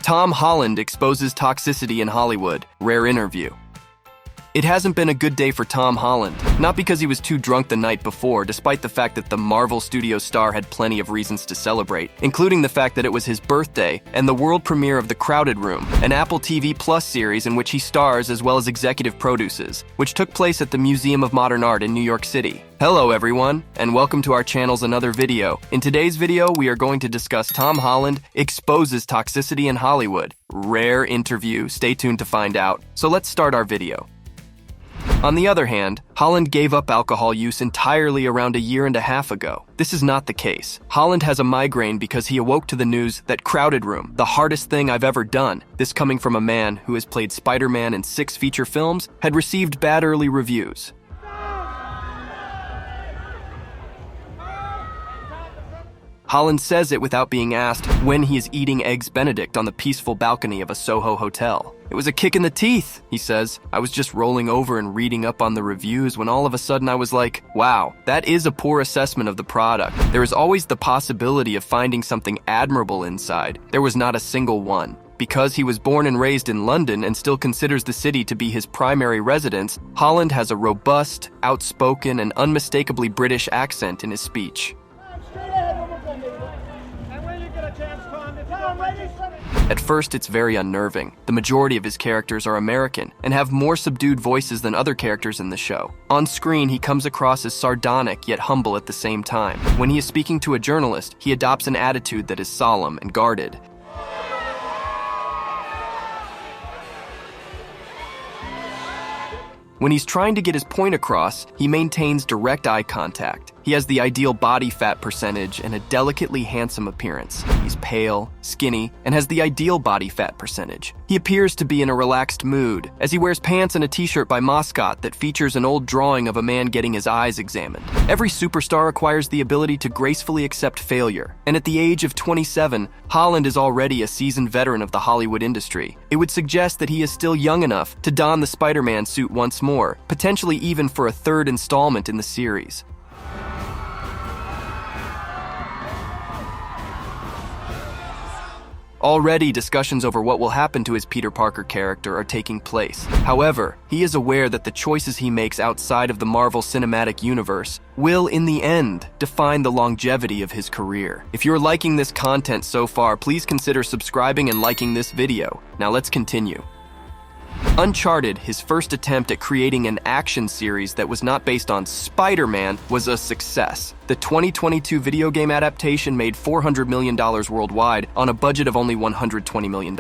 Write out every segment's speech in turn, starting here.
Tom Holland exposes toxicity in Hollywood. Rare interview. It hasn't been a good day for Tom Holland, not because he was too drunk the night before, despite the fact that the Marvel Studios star had plenty of reasons to celebrate, including the fact that it was his birthday and the world premiere of The Crowded Room, an Apple TV Plus series in which he stars as well as executive produces, which took place at the Museum of Modern Art in New York City. Hello everyone, and welcome to our channel's another video. In today's video, we are going to discuss Tom Holland exposes toxicity in Hollywood. Rare interview, stay tuned to find out. So let's start our video. On the other hand, Holland gave up alcohol use entirely around a year and a half ago. This is not the case. Holland has a migraine because he awoke to the news that Crowded Room, the hardest thing I've ever done, this coming from a man who has played Spider-Man in 6 feature films, had received bad early reviews. Holland says it without being asked when he is eating Eggs Benedict on the peaceful balcony of a Soho hotel. It was a kick in the teeth, he says. I was just rolling over and reading up on the reviews when all of a sudden I was like, wow, that is a poor assessment of the product. There is always the possibility of finding something admirable inside. There was not a single one. Because he was born and raised in London and still considers the city to be his primary residence, Holland has a robust, outspoken, and unmistakably British accent in his speech. At first, it's very unnerving. The majority of his characters are American and have more subdued voices than other characters in the show. On screen, he comes across as sardonic yet humble at the same time. When he is speaking to a journalist, he adopts an attitude that is solemn and guarded. When he's trying to get his point across, he maintains direct eye contact. He has the ideal body fat percentage and a delicately handsome appearance. He's pale, skinny, and has the ideal body fat percentage. He appears to be in a relaxed mood, as he wears pants and a t-shirt by Moscot that features an old drawing of a man getting his eyes examined. Every superstar acquires the ability to gracefully accept failure, and at the age of 27, Holland is already a seasoned veteran of the Hollywood industry. It would suggest that he is still young enough to don the Spider-Man suit once more, potentially even for a third installment in the series. Already, discussions over what will happen to his Peter Parker character are taking place. However, he is aware that the choices he makes outside of the Marvel Cinematic Universe will, in the end, define the longevity of his career. If you're liking this content so far, please consider subscribing and liking this video. Now let's continue. Uncharted, his first attempt at creating an action series that was not based on Spider-Man, was a success. The 2022 video game adaptation made $400 million worldwide on a budget of only $120 million.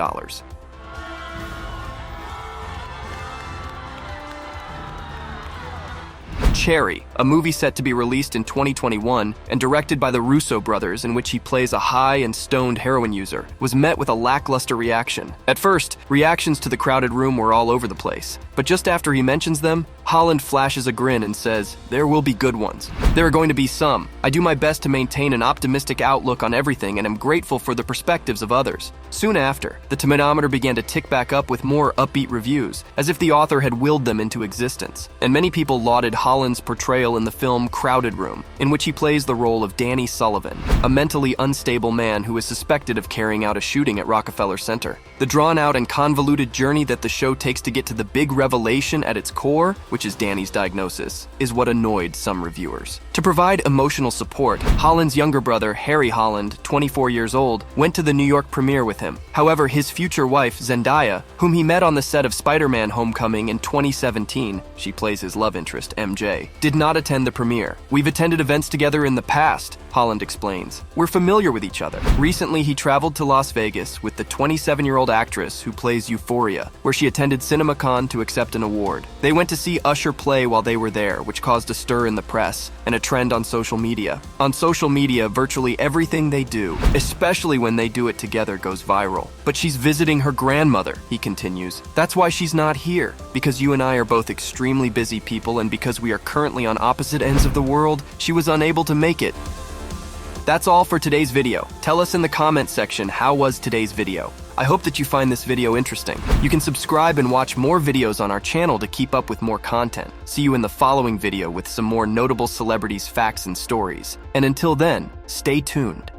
Cherry, a movie set to be released in 2021 and directed by the Russo brothers, in which he plays a high and stoned heroin user, was met with a lackluster reaction. At first, reactions to The Crowded Room were all over the place, but just after he mentions them, Holland flashes a grin and says, "There will be good ones. There are going to be some. I do my best to maintain an optimistic outlook on everything and am grateful for the perspectives of others." Soon after, the tomatometer began to tick back up with more upbeat reviews, as if the author had willed them into existence. And many people lauded Holland's portrayal in the film Crowded Room, in which he plays the role of Danny Sullivan, a mentally unstable man who is suspected of carrying out a shooting at Rockefeller Center. The drawn-out and convoluted journey that the show takes to get to the big revelation at its core, which is Danny's diagnosis, is what annoyed some reviewers. To provide emotional support, Holland's younger brother, Harry Holland, 24 years old, went to the New York premiere with him. However, his future wife, Zendaya, whom he met on the set of Spider-Man Homecoming in 2017, she plays his love interest, MJ, did not attend the premiere. "We've attended events together in the past," Holland explains. "We're familiar with each other." Recently, he traveled to Las Vegas with the 27-year-old actress who plays Euphoria, where she attended CinemaCon to accept an award. They went to see Usher play while they were there, which caused a stir in the press and a trend on social media. On social media, virtually everything they do, especially when they do it together, goes viral. "But she's visiting her grandmother," he continues. "That's why she's not here. Because you and I are both extremely busy people, and because we are currently on opposite ends of the world, she was unable to make it." That's all for today's video. Tell us in the comment section, how was today's video? I hope that you find this video interesting. You can subscribe and watch more videos on our channel to keep up with more content. See you in the following video with some more notable celebrities, facts, and stories. And until then, stay tuned.